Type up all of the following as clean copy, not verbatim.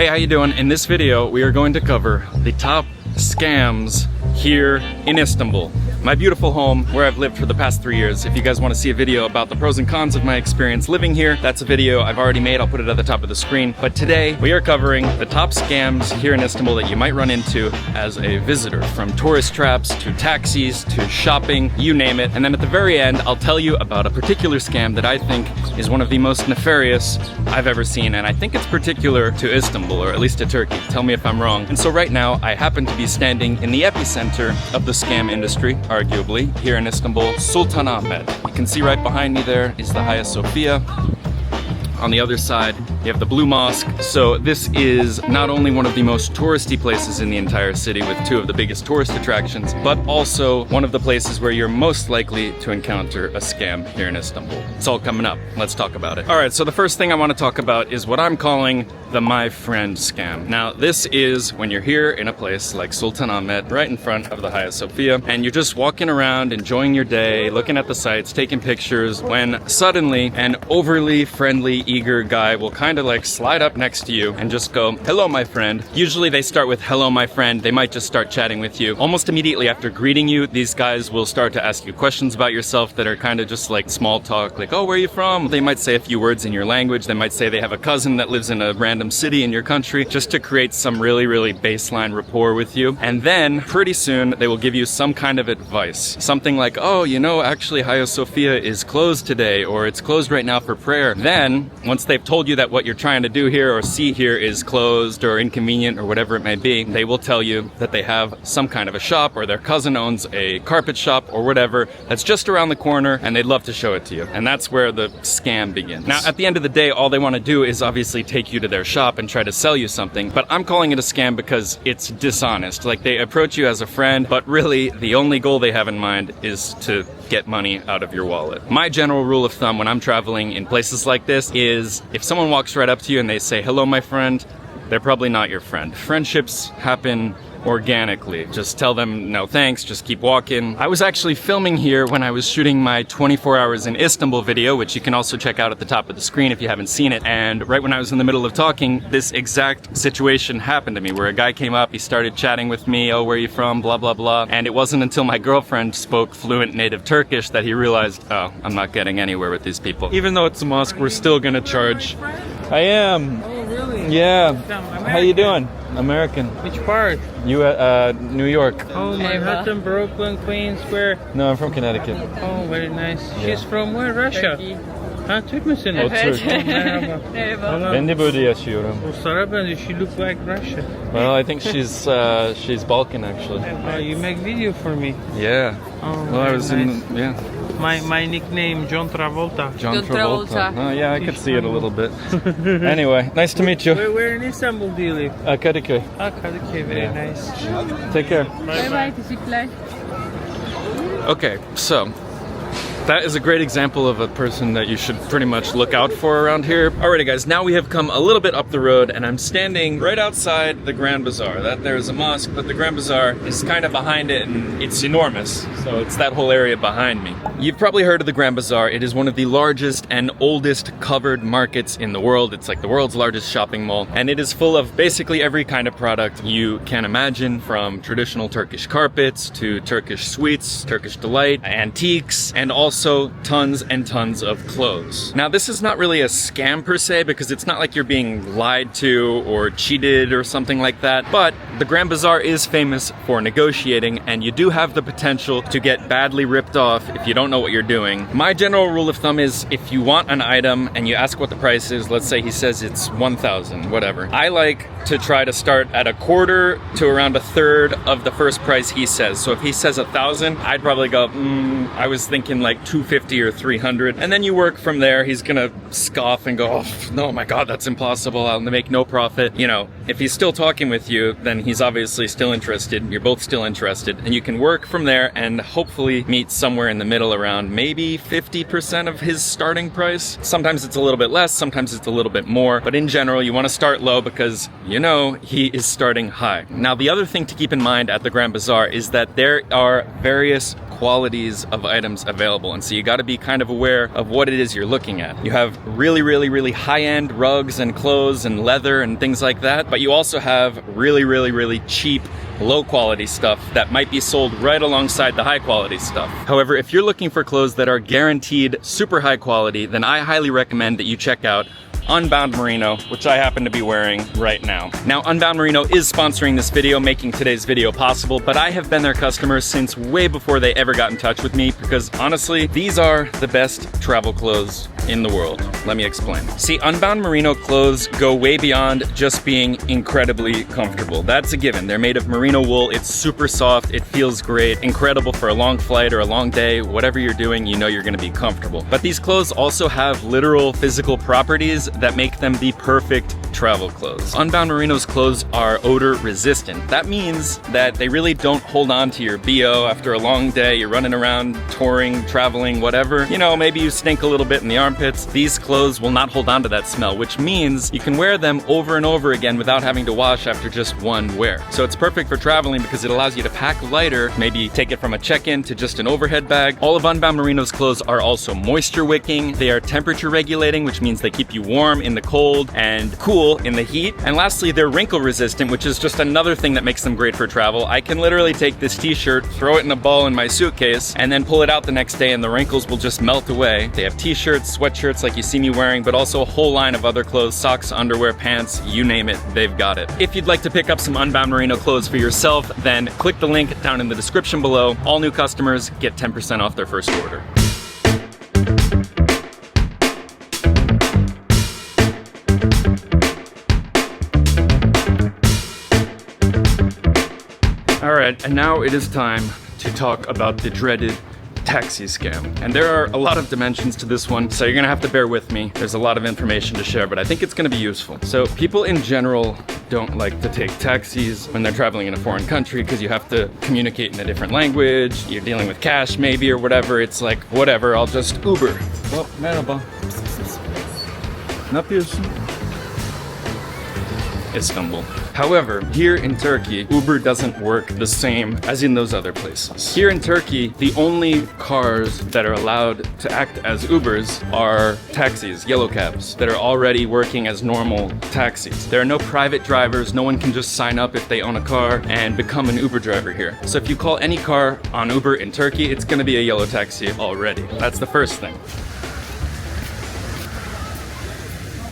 Hey, how you doing? In this video, we are going to cover the top scams here in Istanbul, my beautiful home where I've lived for the past 3 years. If you guys want to see a video about the pros and cons of my experience living here, that's a video I've already made. I'll put it at the top of the screen. But today we are covering the top scams here in Istanbul that you might run into as a visitor, from tourist traps to taxis to shopping, you name it. And then at the very end, I'll tell you about a particular scam that I think is one of the most nefarious I've ever seen. And I think it's particular to Istanbul, or at least to Turkey. Tell me if I'm wrong. And so right now I happen to be standing in the epicenter of the scam industry, arguably, here in Istanbul, Sultanahmet. You can see right behind me there is the Hagia Sophia. On the other side, you have the Blue Mosque. So this is not only one of the most touristy places in the entire city with 2 of the biggest tourist attractions, but also one of the places where you're most likely to encounter a scam here in Istanbul. It's all coming up. Let's talk about it. All right, so the first thing I want to talk about is what I'm calling the my friend scam. Now, this is when you're here in a place like Sultanahmet, right in front of the Hagia Sophia, and you're just walking around, enjoying your day, looking at the sights, taking pictures, when suddenly an overly friendly, eager guy will kind of like slide up next to you and just go, "Hello, my friend." Usually they start with "Hello, my friend." They might just start chatting with you. Almost immediately after greeting you, these guys will start to ask you questions about yourself that are kind of just like small talk, like, "Oh, where are you from?" They might say a few words in your language. They might say they have a cousin that lives in a random city in your country, just to create some really baseline rapport with you. And then pretty soon they will give you some kind of advice. Something like, "Oh, you know, actually Hagia Sophia is closed today," or "It's closed right now for prayer." Then, once they've told you that what you're trying to do here or see here is closed or inconvenient or whatever it may be, they will tell you that they have some kind of a shop, or their cousin owns a carpet shop or whatever that's just around the corner, and they'd love to show it to you. And that's where the scam begins. Now, at the end of the day, all they want to do is obviously take you to their shop and try to sell you something, but I'm calling it a scam because it's dishonest. Like, they approach you as a friend, but really the only goal they have in mind is to get money out of your wallet. My general rule of thumb when I'm traveling in places like this is, if someone walks right up to you and they say, "Hello, my friend," they're probably not your friend. Friendships happen organically. Just tell them no thanks, just keep walking. I was actually filming here when I was shooting my 24 hours in Istanbul video, which you can also check out at the top of the screen if you haven't seen it. And right when I was in the middle of talking, this exact situation happened to me, where a guy came up, he started chatting with me, "Oh, where are you from?" blah blah blah. And it wasn't until my girlfriend spoke fluent native Turkish that he realized, oh, I'm not getting anywhere with these people. Even though it's a mosque, we're still gonna charge. I am. Oh, really? Yeah. How you doing? American. Which part? You New York. Oh, Manhattan, Brooklyn, Queens, where? No, I'm from Connecticut. Oh, very nice. Yeah. She's from where? Russia. Ha, Türk müsün? O Türk. Merhaba. Merhaba. Ben de burada yaşıyorum. Ruslara benziyor. She look like Russia. Well, I think she's Balkan actually. You make video for me. Yeah. Oh, Well, I was nice. in, yeah. My nickname, John Travolta. John Travolta. Oh, yeah, I could see it a little bit. Anyway, nice to meet you. Where in Istanbul do you live? Kadıköy. Ah, Kadıköy, very Yeah. nice. Take care. Bye bye. Teşekkürler. Okay, so that is a great example of a person that you should pretty much look out for around here. Alrighty guys, now we have come a little bit up the road and I'm standing right outside the Grand Bazaar. That there's a mosque, but the Grand Bazaar is kind of behind it and it's enormous. So it's that whole area behind me. You've probably heard of the Grand Bazaar. It is one of the largest and oldest covered markets in the world. It's like the world's largest shopping mall. And it is full of basically every kind of product you can imagine, from traditional Turkish carpets to Turkish sweets, Turkish delight, antiques, and also tons and tons of clothes. Now, this is not really a scam per se, because it's not like you're being lied to or cheated or something like that, but the Grand Bazaar is famous for negotiating, and you do have the potential to get badly ripped off if you don't know what you're doing. My general rule of thumb is, if you want an item and you ask what the price is, let's say he says it's 1,000, whatever. I like to try to start at a quarter to around a third of the first price he says. So if he says 1,000, I'd probably go, I was thinking like 250 or 300. And then you work from there. He's gonna scoff and go, "Oh, no, my God, that's impossible. I'll make no profit." You know, if he's still talking with you, then he's obviously still interested. You're both still interested. And you can work from there and hopefully meet somewhere in the middle, around maybe 50% of his starting price. Sometimes it's a little bit less, sometimes it's a little bit more. But in general, you want to start low because you know he is starting high. Now, the other thing to keep in mind at the Grand Bazaar is that there are various qualities of items available. Istanbul, and so you got to be kind of aware of what it is you're looking at. You have really high-end rugs and clothes and leather and things like that, but you also have really cheap, low-quality stuff that might be sold right alongside the high-quality stuff. However, if you're looking for clothes that are guaranteed super high quality, then I highly recommend that you check out Unbound Merino, which I happen to be wearing right now. Now, Unbound Merino is sponsoring this video, making today's video possible, but I have been their customer since way before they ever got in touch with me, because honestly, these are the best travel clothes in the world. Let me explain. See, Unbound Merino clothes go way beyond just being incredibly comfortable. That's a given. They're made of merino wool. It's super soft. It feels great. Incredible for a long flight or a long day. Whatever you're doing, you know you're going to be comfortable. But these clothes also have literal physical properties that make them the perfect travel clothes. Unbound Merino's clothes are odor resistant. That means that they really don't hold on to your BO after a long day. You're running around, touring, traveling, whatever. You know, maybe you stink a little bit in the armpits. These clothes will not hold on to that smell, which means you can wear them over and over again without having to wash after just one wear. So it's perfect for traveling because it allows you to pack lighter, maybe take it from a check-in to just an overhead bag. All of Unbound Merino's clothes are also moisture wicking. They are temperature regulating, which means they keep you warm in the cold and cool in the heat. And lastly, they're wrinkle resistant, which is just another thing that makes them great for travel. I can literally take this t-shirt, throw it in a ball in my suitcase, and then pull it out the next day and the wrinkles will just melt away. They have t-shirts, sweatshirts like you see me wearing, but also a whole line of other clothes, socks, underwear, pants, you name it, they've got it. If you'd like to pick up some Unbound Merino clothes for yourself, then click the link down in the description below. All new customers get 10% off their first order. Alright, and now it is time to talk about the dreaded taxi scam. And there are a lot of dimensions to this one, so you're gonna have to bear with me. There's a lot of information to share, but I think it's gonna be useful. So people in general don't like to take taxis when they're traveling in a foreign country because you have to communicate in a different language, you're dealing with cash maybe or whatever. It's like, whatever, I'll just Uber. Oh, merhaba. Ne yapıyorsun? Istanbul. However, here in Turkey, Uber doesn't work the same as in those other places. Here in Turkey, the only cars that are allowed to act as Ubers are taxis, yellow cabs, that are already working as normal taxis. There are no private drivers, no one can just sign up if they own a car and become an Uber driver here. So if you call any car on Uber in Turkey, it's gonna be a yellow taxi already. That's the first thing.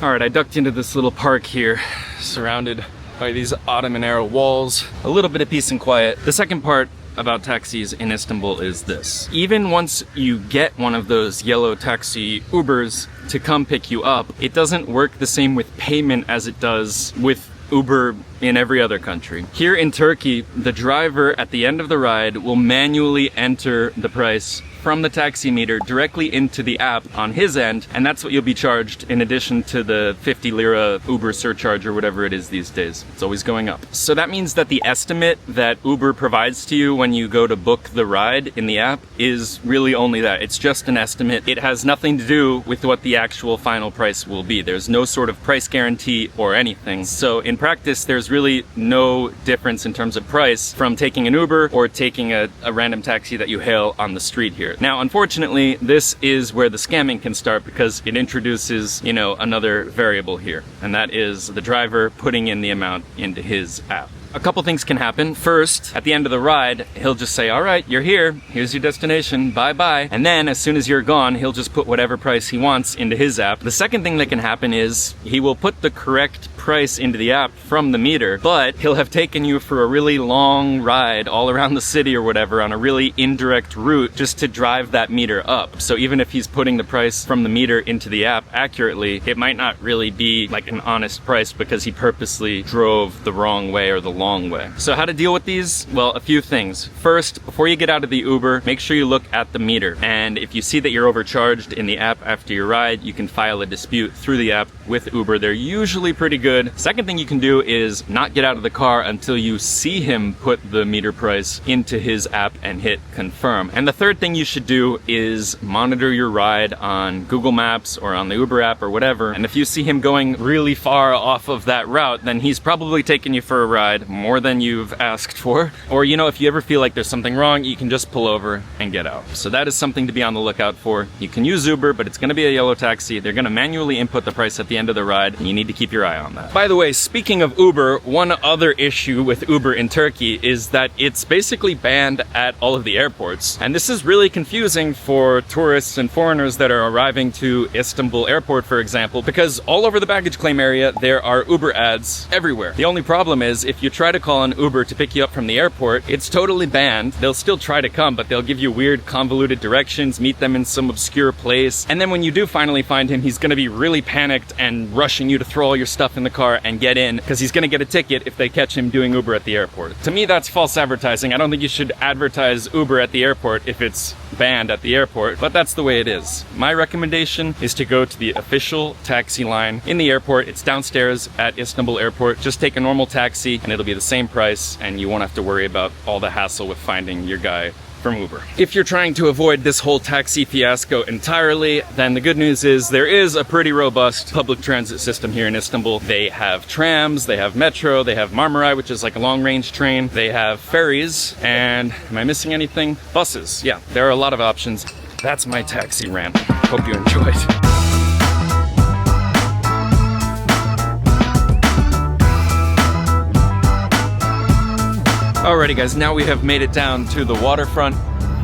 Alright, I ducked into this little park here, surrounded by these Ottoman era walls. A little bit of peace and quiet. The second part about taxis in Istanbul is this. Even once you get one of those yellow taxi Ubers to come pick you up, it doesn't work the same with payment as it does with Uber in every other country. Here in Turkey, the driver at the end of the ride will manually enter the price from the taxi meter directly into the app on his end, and that's what you'll be charged in addition to the 50 lira Uber surcharge or whatever it is these days. It's always going up. So that means that the estimate that Uber provides to you when you go to book the ride in the app is really only that. It's just an estimate. It has nothing to do with what the actual final price will be. There's no sort of price guarantee or anything. So in practice, there's really no difference in terms of price from taking an Uber or taking a random taxi that you hail on the street here. Now, unfortunately, this is where the scamming can start because it introduces, you know, another variable here, and that is the driver putting in the amount into his app. A couple things can happen. First, at the end of the ride, he'll just say, all right, you're here, here's your destination, bye-bye. And then as soon as you're gone, he'll just put whatever price he wants into his app. The second thing that can happen is he will put the correct price into the app from the meter, but he'll have taken you for a really long ride all around the city or whatever on a really indirect route just to drive that meter up. So even if he's putting the price from the meter into the app accurately, it might not really be like an honest price because he purposely drove the wrong way or the long way. So how to deal with these? Well, a few things. First, before you get out of the Uber, make sure you look at the meter. And if you see that you're overcharged in the app after your ride, you can file a dispute through the app with Uber. They're usually pretty good. Second thing you can do is not get out of the car until you see him put the meter price into his app and hit confirm. And the third thing you should do is monitor your ride on Google Maps or on the Uber app or whatever. And if you see him going really far off of that route, then he's probably taking you for a ride more than you've asked for. Or, you know, if you ever feel like there's something wrong, you can just pull over and get out. So that is something to be on the lookout for. You can use Uber, but it's going to be a yellow taxi. They're going to manually input the price at the end of the ride, and you need to keep your eye on that. By the way, speaking of Uber, one other issue with Uber in Turkey is that it's basically banned at all of the airports. And this is really confusing for tourists and foreigners that are arriving to Istanbul airport, for example, because all over the baggage claim area, there are Uber ads everywhere. The only problem is if you try to call an Uber to pick you up from the airport, it's totally banned. They'll still try to come, but they'll give you weird convoluted directions, meet them in some obscure place. And then when you do finally find him, he's going to be really panicked and rushing you to throw all your stuff in the car and get in, because he's going to get a ticket if they catch him doing Uber at the airport. To me, that's false advertising. I don't think you should advertise Uber at the airport if it's banned at the airport, but that's the way it is. My recommendation is to go to the official taxi line in the airport. It's downstairs at Istanbul airport. Just take a normal taxi and it'll be the same price, and you won't have to worry about all the hassle with finding your guy from Uber. If you're trying to avoid this whole taxi fiasco entirely, then the good news is there is a pretty robust public transit system here in Istanbul. They have trams, they have metro, they have Marmaray, which is like a long-range train, they have ferries, and am I missing anything? Buses. Yeah, there are a lot of options. That's my taxi rant. Hope you enjoyed. Alrighty guys, now we have made it down to the waterfront.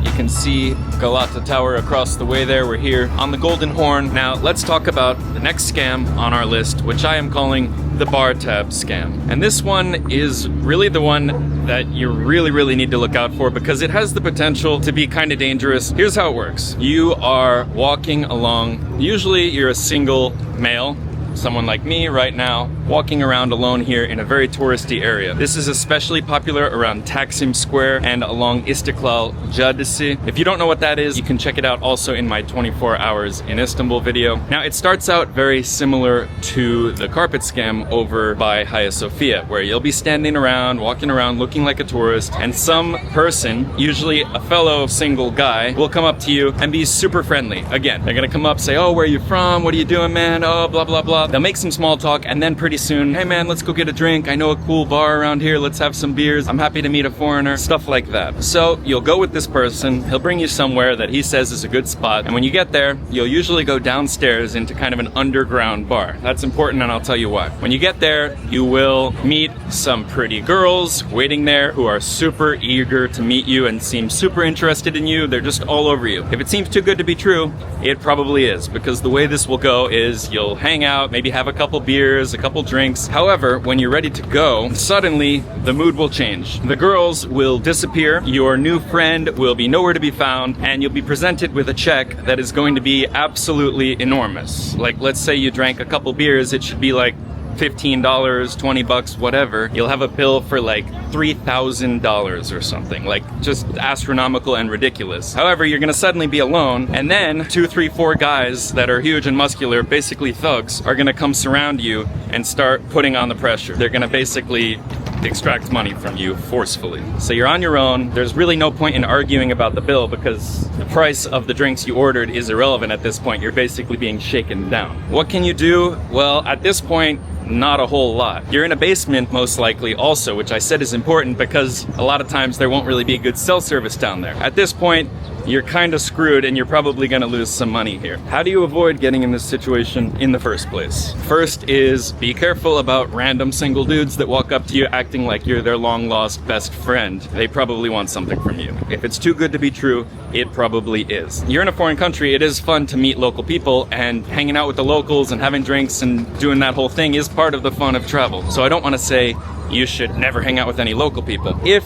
You can see Galata Tower across the way there. We're here on the Golden Horn. Now let's talk about the next scam on our list, which I am calling the bar tab scam. And this one is really the one that you really need to look out for, because it has the potential to be kind of dangerous. Here's how it works. You are walking along, usually you're a single male, someone like me right now, walking around alone here in a very touristy area. This is especially popular around Taksim Square and along Istiklal Caddesi. If you don't know what that is, you can check it out also in my 24 hours in Istanbul video. Now, it starts out very similar to the carpet scam over by Hagia Sophia, where you'll be standing around, walking around, looking like a tourist, and some person, usually a fellow single guy, will come up to you and be super friendly. Again, they're gonna come up, say, oh, where are you from? What are you doing, man? Oh, blah, blah, blah. They'll make some small talk, and then pretty soon, hey man, let's go get a drink. I know a cool bar around here. Let's have some beers. I'm happy to meet a foreigner. Stuff like that. So you'll go with this person. He'll bring you somewhere that he says is a good spot. And when you get there, you'll usually go downstairs into kind of an underground bar. That's important, and I'll tell you why. When you get there, you will meet some pretty girls waiting there who are super eager to meet you and seem super interested in you. They're just all over you. If it seems too good to be true, it probably is, because the way this will go is you'll hang out, maybe have a couple beers, a couple drinks. However, when you're ready to go, suddenly the mood will change. The girls will disappear, your new friend will be nowhere to be found, and you'll be presented with a check that is going to be absolutely enormous. Like, let's say you drank a couple beers, it should be like $15, $20, whatever. You'll have a bill for like $3,000 or something, like just astronomical and ridiculous. However, you're gonna suddenly be alone, and then 2, 3, 4 guys that are huge and muscular, basically thugs, are gonna come surround you and start putting on the pressure. They're gonna basically extract money from you forcefully. So you're on your own. There's really no point in arguing about the bill, because the price of the drinks you ordered is irrelevant at this point. You're basically being shaken down. What can you do? Well, at this point, not a whole lot. You're in a basement most likely also, which I said is important because a lot of times there won't really be a good cell service down there. At this point, you're kind of screwed, and you're probably gonna lose some money here. How do you avoid getting in this situation in the first place? First is be careful about random single dudes that walk up to you acting like you're their long-lost best friend. They probably want something from you. If it's too good to be true, it probably is. You're in a foreign country, it is fun to meet local people, and hanging out with the locals and having drinks and doing that whole thing is part of the fun of travel. So I don't want to say you should never hang out with any local people. If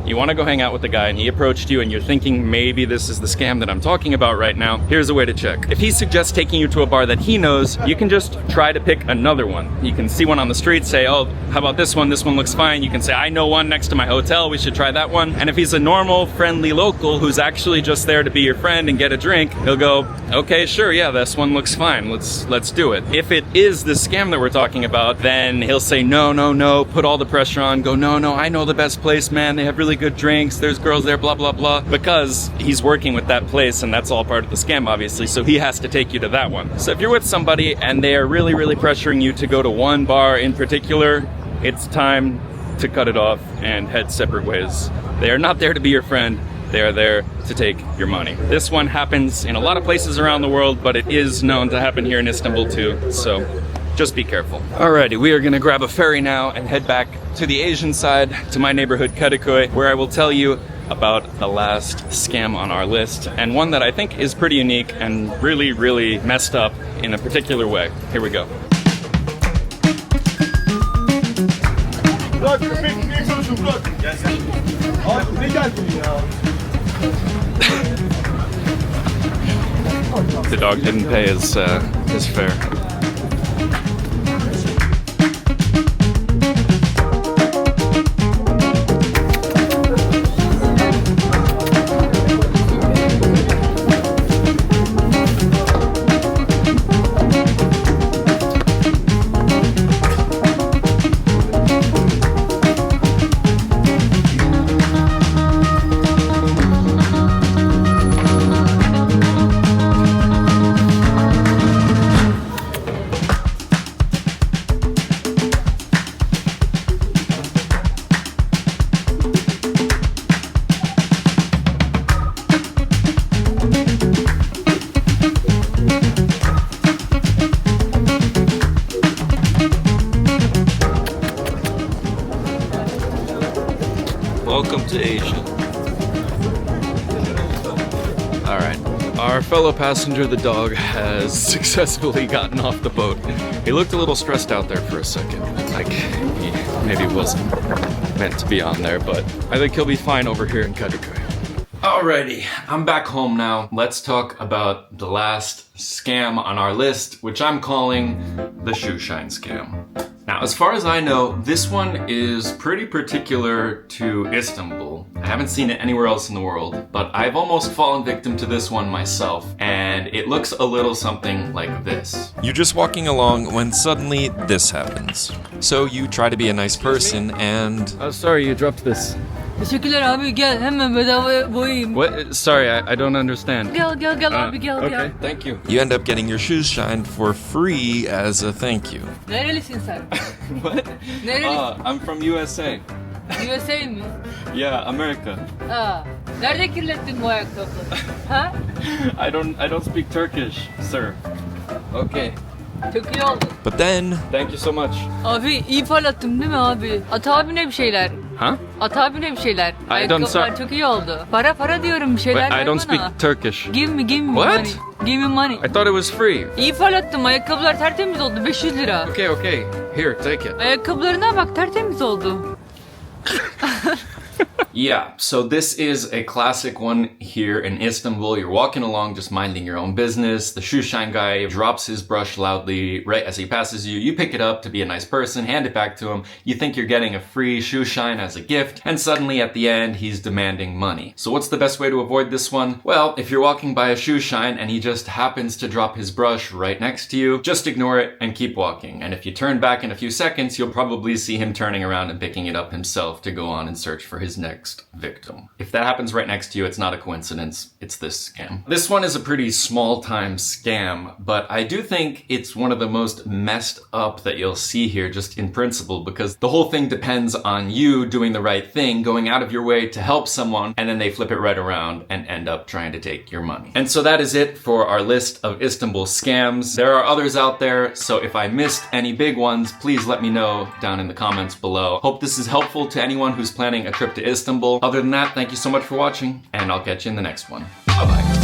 you want to go hang out with the guy and he approached you and you're thinking maybe this is the scam that I'm talking about right now, here's a way to check. If he suggests taking you to a bar that he knows, you can just try to pick another one. You can see one on the street, say, oh, how about this one? This one looks fine. You can say, I know one next to my hotel. We should try that one. And if he's a normal, friendly local who's actually just there to be your friend and get a drink, he'll go, okay, sure, yeah, this one looks fine. Let's do it. If it is the scam that we're talking about, then he'll say, no, put all the pressure on, go, no, I know the best place, man. They have really good drinks. There's girls there, blah, blah, blah. Because he's working with that place and that's all part of the scam, obviously. So he has to take you to that one. So if you're with somebody and they are really, really pressuring you to go to one bar in particular, it's time to cut it off and head separate ways. They are not there to be your friend. They are there to take your money. This one happens in a lot of places around the world, but it is known to happen here in Istanbul too, so just be careful. Alrighty, we are gonna grab a ferry now and head back to the Asian side, to my neighborhood Kadıköy, where I will tell you about the last scam on our list, and one that I think is pretty unique and really, really messed up in a particular way. Here we go. The dog didn't pay his fare. Welcome to Asia. Alright, our fellow passenger, the dog, has successfully gotten off the boat. He looked a little stressed out there for a second. Like, he maybe wasn't meant to be on there, but I think he'll be fine over here in Kadıköy. Alrighty, I'm back home now. Let's talk about the last scam on our list, which I'm calling the shoeshine scam. Now, as far as I know, this one is pretty particular to Istanbul. I haven't seen it anywhere else in the world, but I've almost fallen victim to this one myself, and it looks a little something like this. You're just walking along when suddenly this happens. So you try to be a nice person and... Oh, sorry, you dropped this. Teşekkürler abi, gel hemen bedava boyayım. What? Sorry, I don't understand. Gel abi, gel. Okay, thank you. you end up getting your shoes shined for free as a thank you. Nerelisin sen? What? Nerelisin? I'm from USA. USA mi? Yeah, America. Aa, nerede kirlettin bu ayakkabı? Ha? I don't speak Turkish, sir. Okay, Çok iyi oldu. But then, thank you so much. Abi iyi parlattım değil mi abi? At abine bir şeyler. Huh? At abine bir şeyler. I don't Ayakkabılar çok iyi oldu. Para diyorum, bir şeyler Wait, ver I don't bana. speak Turkish. Give me What? money. Give me money. I thought it was free. İyi parlattım, ayakkabılar tertemiz oldu, 500 lira. Okay. Here, take it. Ayakkabılarına bak, tertemiz oldu. Yeah, so this is a classic one here in Istanbul. You're walking along just minding your own business. The shoeshine guy drops his brush loudly right as he passes you. You pick it up to be a nice person, hand it back to him. You think you're getting a free shoeshine as a gift, and suddenly at the end, he's demanding money. So what's the best way to avoid this one? Well, if you're walking by a shoeshine and he just happens to drop his brush right next to you, just ignore it and keep walking. And if you turn back in a few seconds, you'll probably see him turning around and picking it up himself to go on and search for his next victim. If that happens right next to you, it's not a coincidence. It's this scam. This one is a pretty small-time scam, but I do think it's one of the most messed up that you'll see here just in principle, because the whole thing depends on you doing the right thing, going out of your way to help someone, and then they flip it right around and end up trying to take your money. And so that is it for our list of Istanbul scams. There are others out there, so if I missed any big ones, please let me know down in the comments below. Hope this is helpful to anyone who's planning a trip to Istanbul. Other than that, thank you so much for watching, and I'll catch you in the next one. Bye-bye.